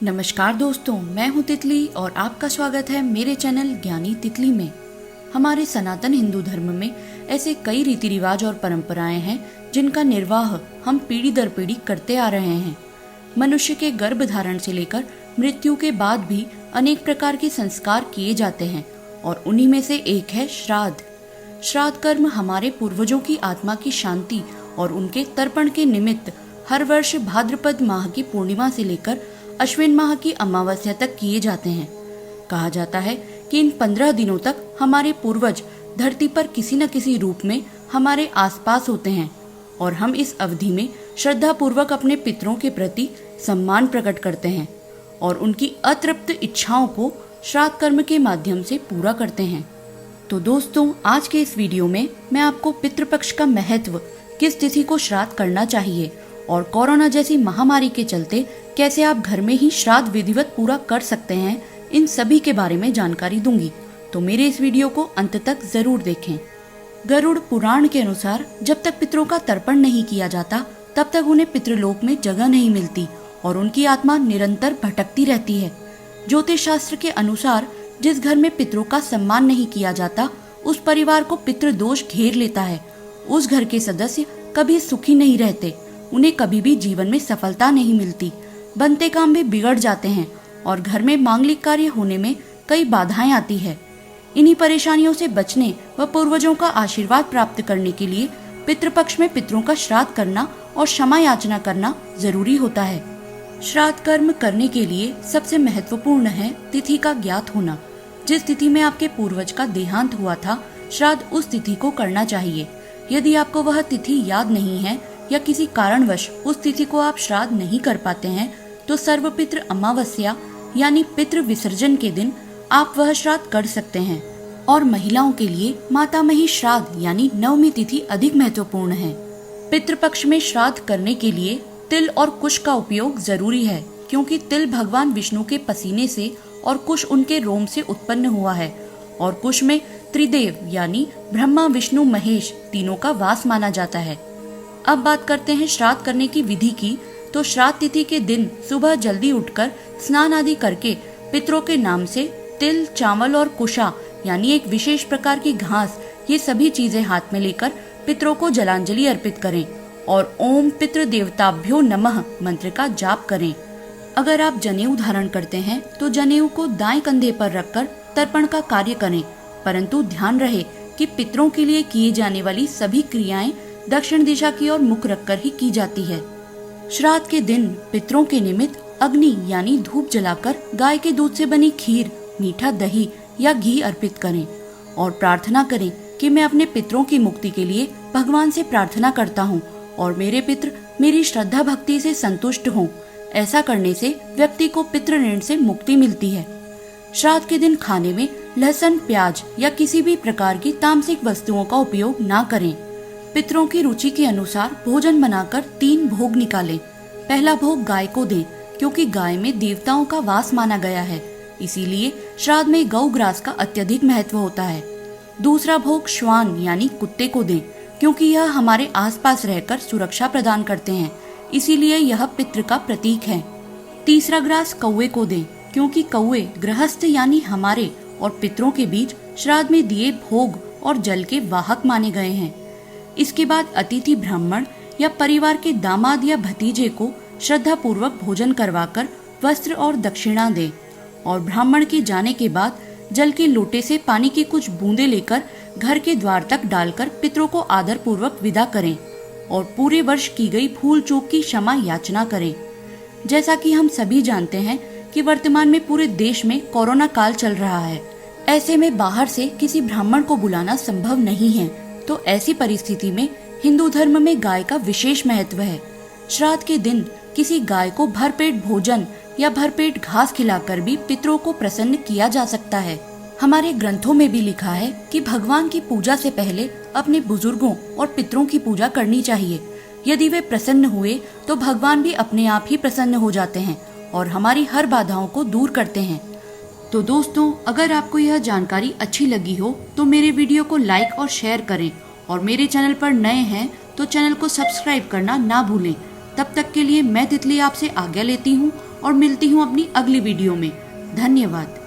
नमस्कार दोस्तों, मैं हूं तितली और आपका स्वागत है मेरे चैनल ज्ञानी तितली में। हमारे सनातन हिंदू धर्म में ऐसे कई रीति रिवाज और परंपराएं हैं जिनका निर्वाह हम पीढ़ी दर पीढ़ी करते आ रहे हैं। मनुष्य के गर्भ धारण से लेकर मृत्यु के बाद भी अनेक प्रकार के संस्कार किए जाते हैं और उन्हीं में से एक है श्राद्ध। श्राद्ध कर्म हमारे पूर्वजों की आत्मा की शांति और उनके तर्पण के निमित्त हर वर्ष भाद्रपद माह की पूर्णिमा से लेकर अश्विन माह की अमावस्या तक किए जाते हैं। कहा जाता है कि इन 15 दिनों तक हमारे पूर्वज धरती पर किसी न किसी रूप में हमारे आसपास होते हैं और हम इस अवधि में श्रद्धा पूर्वक अपने पितरों के प्रति सम्मान प्रकट करते हैं और उनकी अतृप्त इच्छाओं को श्राद्ध कर्म के माध्यम से पूरा करते हैं। तो दोस्तों, आज के इस वीडियो में मैं आपको पितृपक्ष का महत्व, किस तिथि को श्राद्ध करना चाहिए और कोरोना जैसी महामारी के चलते कैसे आप घर में ही श्राद्ध विधिवत पूरा कर सकते हैं, इन सभी के बारे में जानकारी दूंगी। तो मेरे इस वीडियो को अंत तक जरूर देखें। गरुड़ पुराण के अनुसार जब तक पितरों का तर्पण नहीं किया जाता तब तक उन्हें पितृलोक में जगह नहीं मिलती और उनकी आत्मा निरंतर भटकती रहती है। ज्योतिष शास्त्र के अनुसार जिस घर में पितरों का सम्मान नहीं किया जाता उस परिवार को पितृदोष घेर लेता है। उस घर के सदस्य कभी सुखी नहीं रहते, उन्हें कभी भी जीवन में सफलता नहीं मिलती, बनते काम भी बिगड़ जाते हैं और घर में मांगलिक कार्य होने में कई बाधाएं आती है। इन्हीं परेशानियों से बचने व पूर्वजों का आशीर्वाद प्राप्त करने के लिए पितृपक्ष में पितरों का श्राद्ध करना और क्षमा याचना करना जरूरी होता है। श्राद्ध कर्म करने के लिए सबसे महत्वपूर्ण है तिथि का ज्ञात होना। जिस तिथि में आपके पूर्वज का देहांत हुआ था, श्राद्ध उस तिथि को करना चाहिए। यदि आपको वह तिथि याद नहीं है या किसी कारणवश उस तिथि को आप श्राद्ध नहीं कर पाते हैं तो सर्वपितृ अमावस्या यानी पितृ विसर्जन के दिन आप वह श्राद्ध कर सकते हैं। और महिलाओं के लिए मातामही श्राद्ध यानी नवमी तिथि अधिक महत्वपूर्ण है। पितृपक्ष में श्राद्ध करने के लिए तिल और कुश का उपयोग जरूरी है, क्योंकि तिल भगवान विष्णु के पसीने से और कुश उनके रोम से उत्पन्न हुआ है और कुश में त्रिदेव यानी ब्रह्मा विष्णु महेश तीनों का वास माना जाता है। अब बात करते हैं श्राद्ध करने की विधि की। तो श्राद्ध तिथि के दिन सुबह जल्दी उठकर स्नान आदि करके पितरों के नाम से तिल, चावल और कुशा यानी एक विशेष प्रकार की घास, ये सभी चीजें हाथ में लेकर पितरों को जलांजलि अर्पित करें और ओम पितृ देवताभ्यो नमः मंत्र का जाप करें। अगर आप जनेऊ धारण करते हैं तो जनेऊ को दाएं कंधे पर रखकर तर्पण का कार्य करें, परंतु ध्यान रहे कि पितरों के लिए किए जाने वाली सभी क्रियाएं दक्षिण दिशा की ओर मुख रखकर ही की जाती है। श्राद्ध के दिन पितरों के निमित्त अग्नि यानी धूप जलाकर गाय के दूध से बनी खीर, मीठा दही या घी अर्पित करें और प्रार्थना करें कि मैं अपने पितरों की मुक्ति के लिए भगवान से प्रार्थना करता हूँ और मेरे पितृ मेरी श्रद्धा भक्ति से संतुष्ट हों। ऐसा करने से व्यक्ति को पितृ ऋण से मुक्ति मिलती है। श्राद्ध के दिन खाने में लहसुन, प्याज या किसी भी प्रकार की तामसिक वस्तुओं का उपयोग ना करें। पितरों की रुचि के अनुसार भोजन बनाकर 3 भोग निकालें। पहला भोग गाय को दें, क्योंकि गाय में देवताओं का वास माना गया है, इसीलिए श्राद्ध में गौ ग्रास का अत्यधिक महत्व होता है। दूसरा भोग श्वान यानी कुत्ते को दें, क्योंकि यह हमारे आसपास रहकर सुरक्षा प्रदान करते हैं, इसीलिए यह पितृ का प्रतीक है। तीसरा ग्रास कौवे को दें, क्योंकि कौवे गृहस्थ यानी हमारे और पितरों के बीच श्राद्ध में दिए भोग और जल के वाहक माने गए हैं। इसके बाद अतिथि ब्राह्मण या परिवार के दामाद या भतीजे को श्रद्धा पूर्वक भोजन करवाकर वस्त्र और दक्षिणा दें और ब्राह्मण के जाने के बाद जल के लोटे से पानी की कुछ बूंदें लेकर घर के द्वार तक डालकर पितरों को आदर पूर्वक विदा करें और पूरे वर्ष की गई भूल चूक की क्षमा याचना करें। जैसा कि हम सभी जानते हैं कि वर्तमान में पूरे देश में कोरोना काल चल रहा है। ऐसे में बाहर से किसी ब्राह्मण को बुलाना संभव नहीं है, तो ऐसी परिस्थिति में हिंदू धर्म में गाय का विशेष महत्व है। श्राद्ध के दिन किसी गाय को भरपेट भोजन या भरपेट घास खिलाकर भी पितरों को प्रसन्न किया जा सकता है। हमारे ग्रंथों में भी लिखा है कि भगवान की पूजा से पहले अपने बुजुर्गों और पितरों की पूजा करनी चाहिए। यदि वे प्रसन्न हुए तो भगवान भी अपने आप ही प्रसन्न हो जाते हैं और हमारी हर बाधाओं को दूर करते हैं। तो दोस्तों, अगर आपको यह जानकारी अच्छी लगी हो तो मेरे वीडियो को लाइक और शेयर करें और मेरे चैनल पर नए हैं तो चैनल को सब्सक्राइब करना ना भूलें। तब तक के लिए मैं तितली आपसे आज्ञा लेती हूँ और मिलती हूँ अपनी अगली वीडियो में। धन्यवाद।